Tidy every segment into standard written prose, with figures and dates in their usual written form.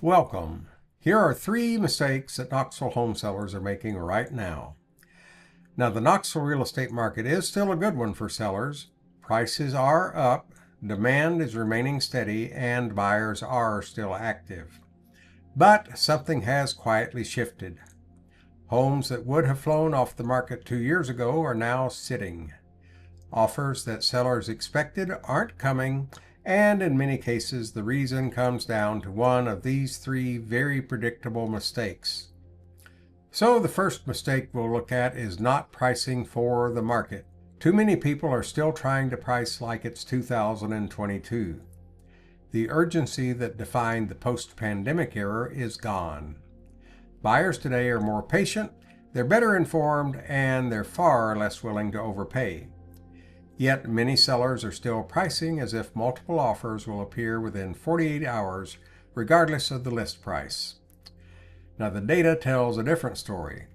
Welcome. Here are 3 mistakes that Knoxville home sellers are making right now. Now, the Knoxville real estate market is still a good one for sellers. Prices are up, demand is remaining steady, and buyers are still active. But something has quietly shifted. Homes that would have flown off the market 2 years ago are now sitting. Offers that sellers expected aren't coming, and in many cases the reason comes down to one of these 3 very predictable mistakes. So the first mistake we'll look at is not pricing for the market. Too many people are still trying to price like it's 2022. The urgency that defined the post-pandemic era is gone. Buyers today are more patient, they're better informed, and they're far less willing to overpay. Yet many sellers are still pricing as if multiple offers will appear within 48 hours, regardless of the list price. Now, the data tells a different story.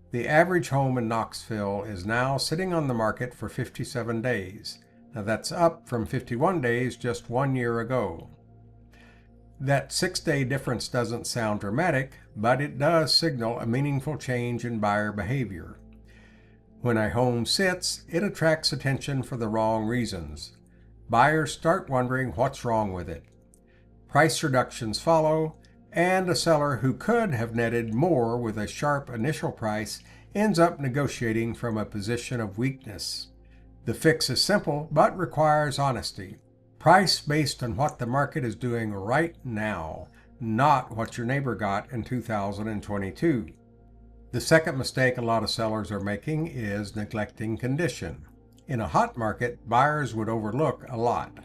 The average home in Knoxville is now sitting on the market for 57 days. Now, that's up from 51 days just 1 year ago. That 6-day difference doesn't sound dramatic, but it does signal a meaningful change in buyer behavior. When a home sits, it attracts attention for the wrong reasons. Buyers start wondering what's wrong with it. Price reductions follow, and a seller who could have netted more with a sharp initial price ends up negotiating from a position of weakness. The fix is simple, but requires honesty. Price based on what the market is doing right now, not what your neighbor got in 2022. The second mistake a lot of sellers are making is neglecting condition. In a hot market, buyers would overlook a lot.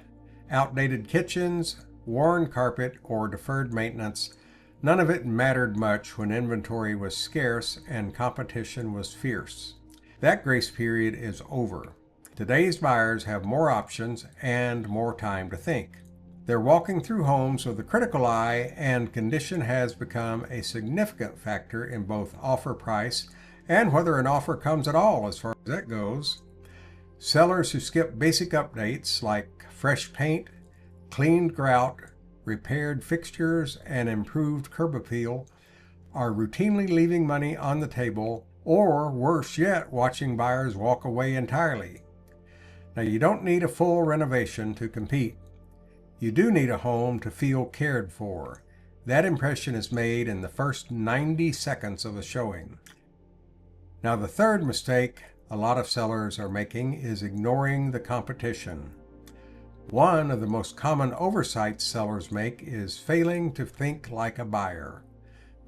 Outdated kitchens, worn carpet, or deferred maintenance, none of it mattered much when inventory was scarce and competition was fierce. That grace period is over. Today's buyers have more options and more time to think. They're walking through homes with a critical eye, and condition has become a significant factor in both offer price and whether an offer comes at all as far as that goes. Sellers who skip basic updates like fresh paint, cleaned grout, repaired fixtures, and improved curb appeal are routinely leaving money on the table, or worse yet, watching buyers walk away entirely. Now, you don't need a full renovation to compete. You do need a home to feel cared for. That impression is made in the first 90 seconds of a showing. Now, the third mistake a lot of sellers are making is ignoring the competition. One of the most common oversights sellers make is failing to think like a buyer.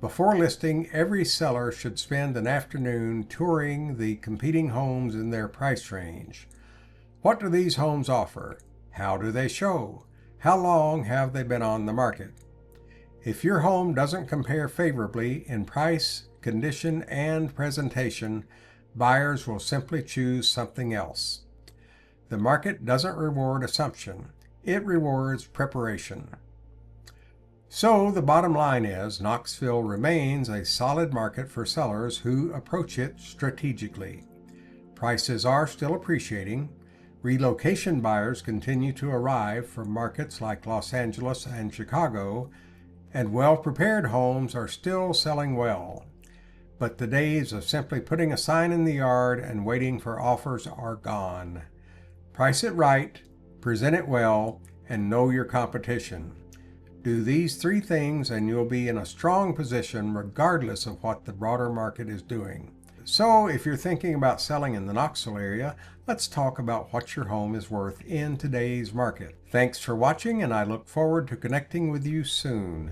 Before listing, every seller should spend an afternoon touring the competing homes in their price range. What do these homes offer? How do they show? How long have they been on the market? If your home doesn't compare favorably in price, condition, and presentation, buyers will simply choose something else. The market doesn't reward assumption, it rewards preparation. So the bottom line is, Knoxville remains a solid market for sellers who approach it strategically. Prices are still appreciating. Relocation buyers continue to arrive from markets like Los Angeles and Chicago, and well-prepared homes are still selling well. But the days of simply putting a sign in the yard and waiting for offers are gone. Price it right, present it well, and know your competition. Do these 3 things and you'll be in a strong position regardless of what the broader market is doing. So if you're thinking about selling in the Knoxville area, let's talk about what your home is worth in today's market. Thanks for watching, and I look forward to connecting with you soon.